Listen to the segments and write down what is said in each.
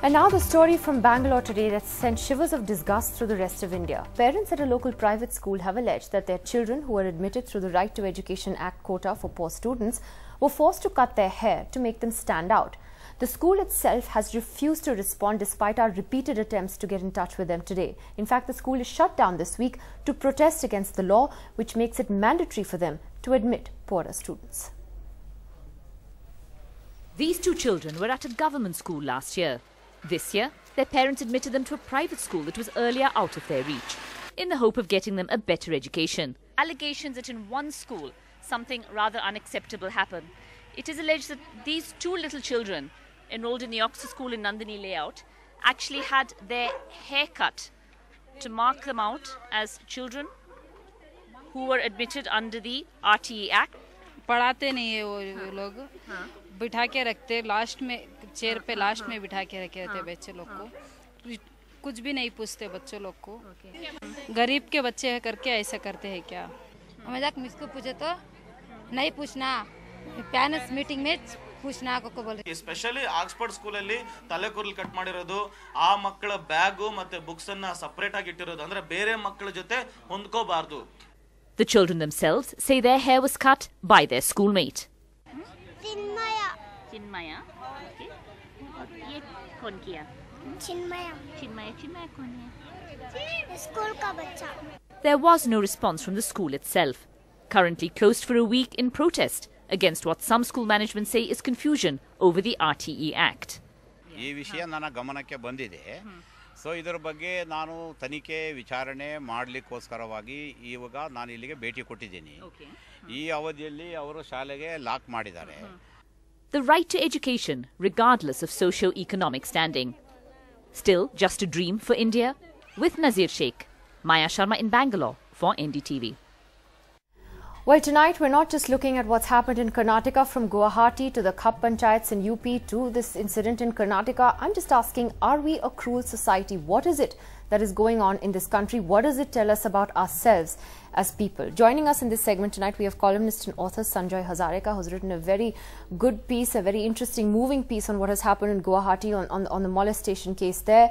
And now the story from Bangalore today that sent shivers of disgust through the rest of India. Parents at a local private school have alleged that their children, who were admitted through the Right to Education Act quota for poor students, were forced to cut their hair to make them stand out. The school itself has refused to respond despite our repeated attempts to get in touch with them today. In fact, the school is shut down this week to protest against the law which makes it mandatory for them to admit poorer students. These two children were at a government school last year. This year, their parents admitted them to a private school that was earlier out of their reach, in the hope of getting them a better education. Allegations that in one school, something rather unacceptable happened. It is alleged that these two little children, enrolled in the Oxford School in Nandini layout, actually had their hair cut to mark them out as children who were admitted under the RTE Act. पढ़ाते नहीं है वो लोग, बिठा के रखते last में chair पे लास्ट में बिठा के रखे रहते बच्चे लोग को, कुछ भी नहीं पूछते बच्चों लोग को. गरीब के बच्चे हैं करके ऐसा करते हैं क्या? मजाक मिसको पूछे तो नहीं पूछना, पेरेंट्स मीटिंग में पूछना को बोले. ಎಸ್ಪೆಷಲಿ ಆಕ್ಸ್ಫರ್ಡ್ ಸ್ಕೂಲ್ ಅಲ್ಲಿ ತಲೆ ಕೂದಲು ಕಟ್ ಮಾಡಿರೋದು, ಆ ಮಕ್ಕಳ ಬ್ಯಾಗ್ ಮತ್ತೆ ಬುಕ್ಸ್ ಅನ್ನ ಸಪರೇಟ್ ಆಗಿ ಇಟ್ಟಿರೋದು, ಅಂದ್ರೆ ಬೇರೆ ಮಕ್ಕಳ ಜೊತೆ ಹೊಂದ್ಕೋಬಾರದು. The children themselves say their hair was cut by their schoolmate. Chinmaya, okay. और ये कौन किया? चिन्मया कौन है? स्कूल का बच्चा. There was no response from the school itself, currently closed for a week in protest against what some school management say is confusion over the RTE Act. ಈ ವಿಷಯ ನನ್ನ ಗಮನಕ್ಕೆ ಬಂದಿದೆ. ಸೊ ಇದರ ಬಗ್ಗೆ ನಾನು ತನಿಖೆ ವಿಚಾರಣೆ ಮಾಡಲಿಕ್ಕೋಸ್ಕರವಾಗಿ ಇವಾಗ ನಾನು ಇಲ್ಲಿಗೆ ಭೇಟಿ ಕೊಟ್ಟಿದ್ದೀನಿ. ಈ ಅವಧಿಯಲ್ಲಿ ಅವರು ಶಾಲೆಗೆ ಲಾಕ್ ಮಾಡಿದ್ದಾರೆ. The right to education, regardless of socio-economic standing. Still just a dream for India? With Nazir Sheikh, Maya Sharma in Bangalore for NDTV. Well, tonight we're not just looking at what's happened in Karnataka, from Guwahati to the Khap Panchayats in UP to this incident in Karnataka. I'm just asking, are we a cruel society? What is it that is going on in this country? What does it tell us about ourselves as people? Joining us in this segment tonight, we have columnist and author Sanjoy Hazarika, who's written a very good piece, a very interesting, moving piece on what has happened in Guwahati on the molestation case there.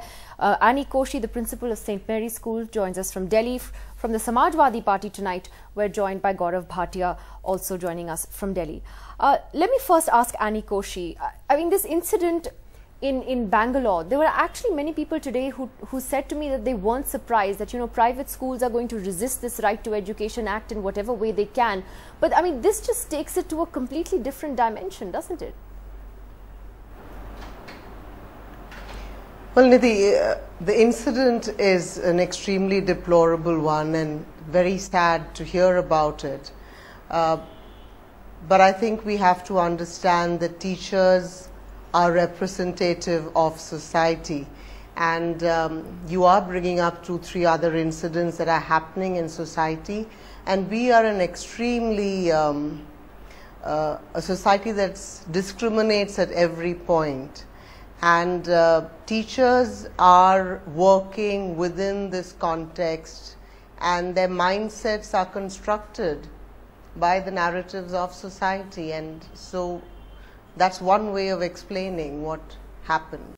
Annie Koshi, the principal of St. Mary's School, joins us from Delhi. From the Samajwadi Party tonight, we're joined by Gaurav Bhatia, also joining us from Delhi. Let me first ask Annie Koshi. I mean, this incident in Bangalore, there were actually many people today who said to me that they weren't surprised that, you know, private schools are going to resist this Right to Education Act in whatever way they can. But I mean, this just takes it to a completely different dimension, doesn't it? Well, Nidhi, the incident is an extremely deplorable one and very sad to hear about it. But I think we have to understand that teachers are representative of society, and you are bringing up 2-3 other incidents that are happening in society, and we are an extremely a society that discriminates at every point. And teachers are working within this context, and their mindsets are constructed by the narratives of society, and so that's one way of explaining what happened.